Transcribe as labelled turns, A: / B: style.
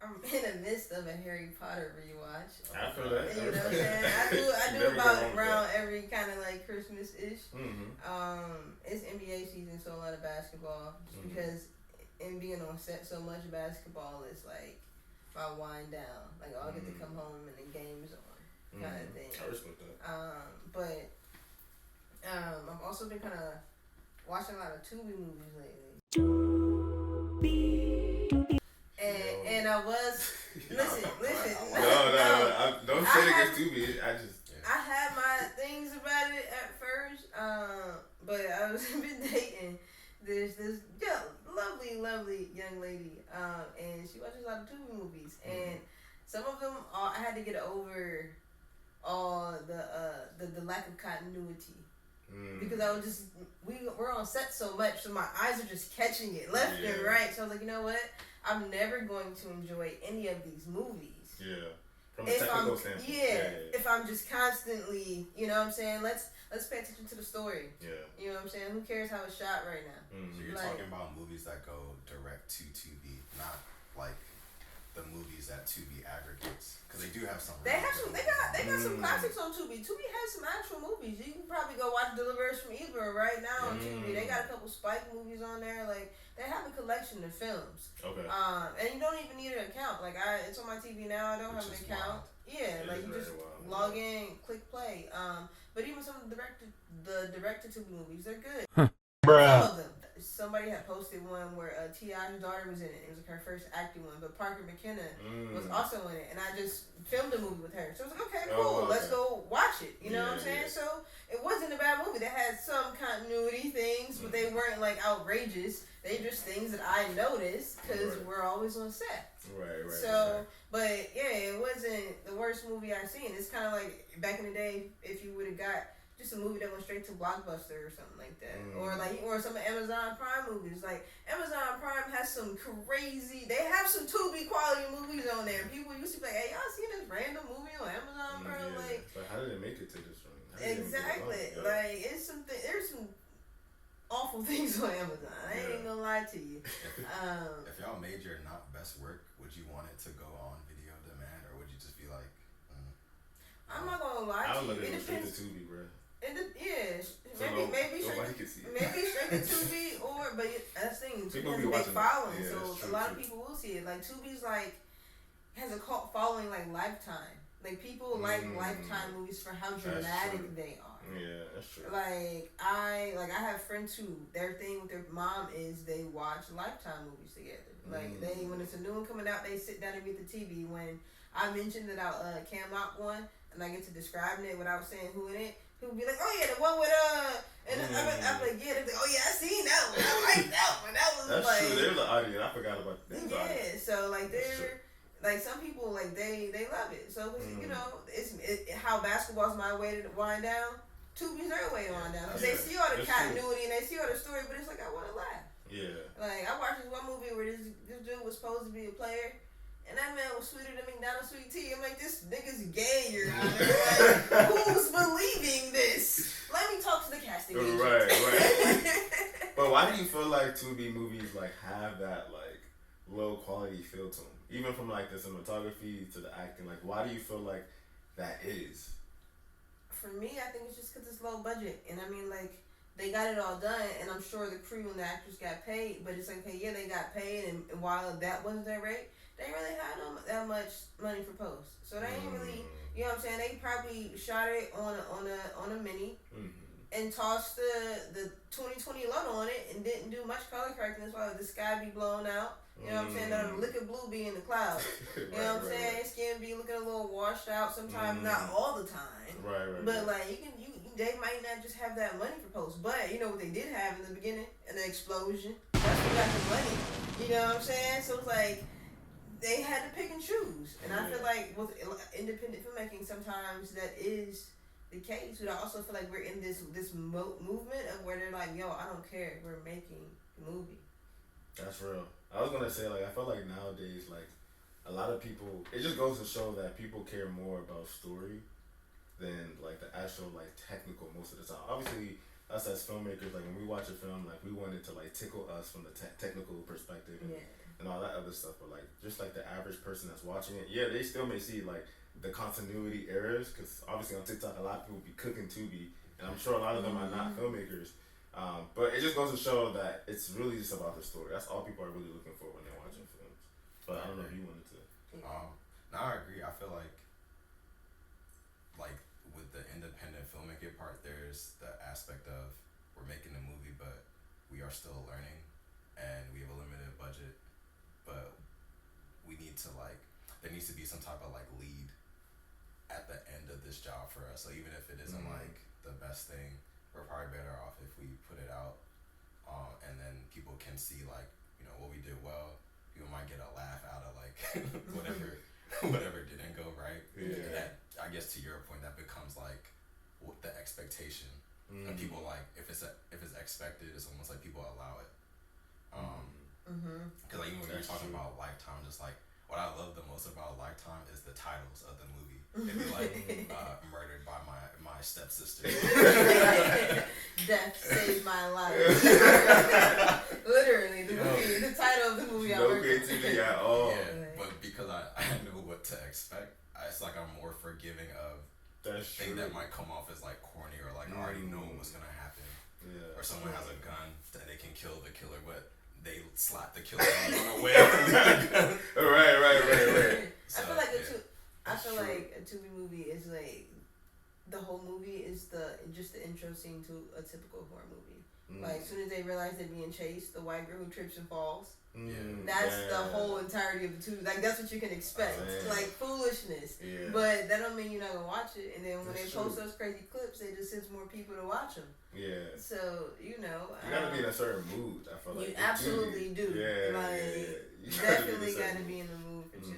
A: I'm in the midst of a Harry Potter rewatch.
B: I feel that.
A: You know what I'm saying? I do about around every kind of like Christmas-ish. It's NBA season, so a lot of basketball. Just because in being on set so much basketball is like my wind down. Like I'll get to come home and the game's on kind of thing.
B: I respect that.
A: But I've also been kind of watching a lot of Tubi movies lately. And I was listen.
B: No, don't say it against Tubi.
A: I had my things about it at first, but I was been dating this lovely young lady, and she watches a lot of Tubi movies, and some of them I had to get over all the lack of continuity. Because I was just we're on set so much, so my eyes are just catching it left and right. So I was like, you know what? I'm never going to enjoy any of these movies.
B: Yeah. From a technical standpoint.
A: If I'm just constantly, you know what I'm saying? Let's pay attention to the story.
B: Yeah.
A: You know what I'm saying? Who cares how it's shot right now?
C: So you're talking about movies that go direct to Tubi, not like the movies that Tubi aggregates, because they do have some.
A: They got some classics on Tubi. Tubi has some actual movies. You can probably go watch Deliverance from Evil right now on Tubi. They got a couple Spike movies on there. Like they have a collection of films.
B: Okay.
A: And you don't even need an account. Like it's on my TV now. I don't have an account. Wild. Yeah, like you just log in, click play. But even some of the direct to Tubi movies, they're good. Some of them. Somebody had posted one where T.I.'s daughter was in it. It was like her first acting one, but Parker McKenna was also in it, and I just filmed a movie with her. So I was like, okay, cool, let's go watch it. You know what I'm saying? Yeah. So it wasn't a bad movie. They had some continuity things, but they weren't like outrageous. They just things that I noticed because we're always on set.
B: Right.
A: So, but yeah, it wasn't the worst movie I've seen. It's kind of like back in the day, if you would have got just a movie that went straight to Blockbuster or something like that, or some Amazon Prime movies. Like Amazon Prime has some crazy. They have some Tubi quality movies on there. People used to be like, "Hey, y'all seen this random movie on Amazon Prime?" Like,
B: how did it make it to this one?
A: Exactly. Like it's something. There's some awful things on Amazon. I ain't gonna lie to you.
C: If y'all made your not best work, would you want it to go on video demand, or would you just be like?
A: I'm not gonna lie to you. It depends.
B: Tubi, bro.
A: Maybe straight to Tubi, but that's the thing. Tubi has a big following, so a lot of people will see it. Like Tubi's has a cult following like Lifetime. Like people like Lifetime movies for how dramatic they are.
B: Yeah, that's true.
A: Like I have friends who their thing with their mom is they watch Lifetime movies together. Like they when it's a new one coming out, they sit down and read the TV. When I mentioned that I Cam Out one and I get to describing it without saying who in it. People be like, oh yeah, the one with and I'm like, yeah, they're like, oh yeah, I seen that one. I like that one. That was
B: that's
A: like,
B: true. There's an audience. I forgot about that.
A: Yeah, so like they're like some people like they love it. So you know, it's how basketball's my way to wind down. Tubi's their way to wind down because they see all the continuity and they see all the story, but it's like I want to laugh.
B: Yeah.
A: Like I watched this one movie where this dude was supposed to be a player. And that man was sweeter than McDonald's sweet tea. I'm like, this nigga's gay, Your Honor. Like, who's believing this? Let me talk to the casting agent.
B: Right. But why do you feel like Tubi movies like have that like low quality feel to them? Even from like the cinematography to the acting, like why do you feel like that is?
A: For me, I think it's just because it's low budget. And I mean, like, they got it all done, and I'm sure the crew and the actors got paid, but it's like, hey, yeah, they got paid, and while that wasn't their rate, they really had that much money for post. So they ain't really, you know what I'm saying? They probably shot it on a mini and tossed the 2020 LUT on it and didn't do much color correcting. That's why the sky be blown out. You know what I'm saying? The liquid blue be in the clouds. You know what I'm saying? Skin be looking a little washed out sometimes, not all the time. But like they might not just have that money for post. But you know what they did have in the beginning? An explosion. That's what got the money. You know what I'm saying? So it's like they had to pick and choose. And I feel like with independent filmmaking, sometimes that is the case. But I also feel like we're in this movement of where they're like, yo, I don't care. We're making a movie.
B: That's real. I was gonna say, like, I feel like nowadays, like, a lot of people, it just goes to show that people care more about story than, like, the actual, like, technical most of the time. Obviously, us as filmmakers, like, when we watch a film, like, we want it to, like, tickle us from the technical perspective and and all that other stuff. But like just like the average person that's watching it, yeah, they still may see like the continuity errors because obviously on TikTok a lot of people be cooking Tubi, and I'm sure a lot of them are not filmmakers. But it just goes to show that it's really just about the story. That's all people are really looking for when they're watching films. But I don't know if you wanted to.
C: No, I agree. I feel like with the independent filmmaking part, there's the aspect of we're making a movie, but we are still learning, and we have a limited budget, but we need to there needs to be some type of lead at the end of this job for us. So even if it isn't the best thing, we're probably better off if we put it out, and then people can see what we did well. People might get a laugh out of whatever didn't go right.
B: Yeah.
C: And that, I guess to your point, that becomes what the expectation, and people if it's expected, it's almost like people allow it. Because even when you're talking about Lifetime, just what I love the most about Lifetime is the titles of the movie. It'd be murdered by my stepsister.
A: Death saved my life. Literally, the title of the movie.
B: No creativity at all.
C: Yeah, but because I know what to expect, it's I'm more forgiving of things that might come off as corny or I already know what's gonna happen.
B: Yeah.
C: Or someone has a gun that they can kill the killer, but they slap the killer and run away.
B: Right.
A: So, I feel like a Tubi movie is the whole movie is just the intro scene to a typical horror movie. As soon as they realize they're being chased, the white girl who trips and falls. That's the whole entirety of the Tubi. That's what you can expect. Foolishness.
B: Yeah.
A: But that don't mean you're not gonna watch it. And then when
B: That's
A: they post those crazy clips, they just send more people to watch them.
B: Yeah.
A: So
B: you gotta be in a certain mood. I feel
A: you absolutely do.
B: Yeah.
A: You definitely gotta be in the mood for Tubi.